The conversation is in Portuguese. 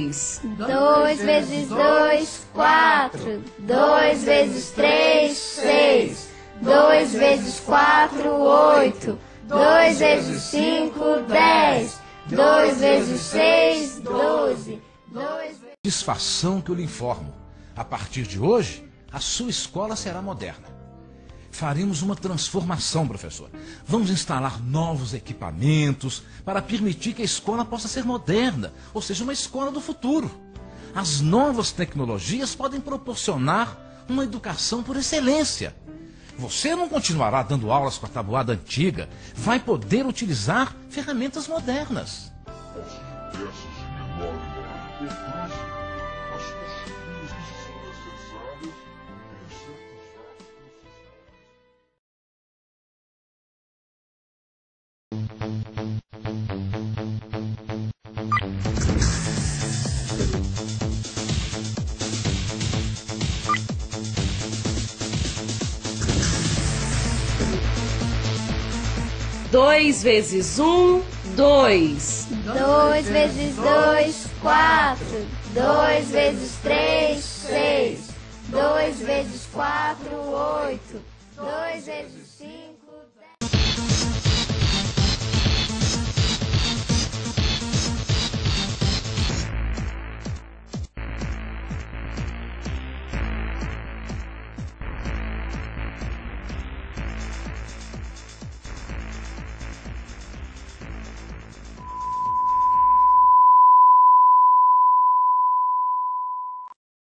2 vezes 2, 4. 2 vezes 3, 6. 2 vezes 4, 8. 2 vezes 5, 10. 2 vezes 6, 12. Satisfação que eu lhe informo. A partir de hoje, a sua escola será moderna. Faremos uma transformação, professor. Vamos instalar novos equipamentos para permitir que a escola possa ser moderna, ou seja, uma escola do futuro. As novas tecnologias podem proporcionar uma educação por excelência. Você não continuará dando aulas com a tabuada antiga, vai poder utilizar ferramentas modernas. As peças de menor importância, as construções que são necessárias em certos atos Dois vezes 1, 2. 2 vezes 2, 4. 2 vezes 3, 6. 2 vezes 4, 8. 2 vezes 5...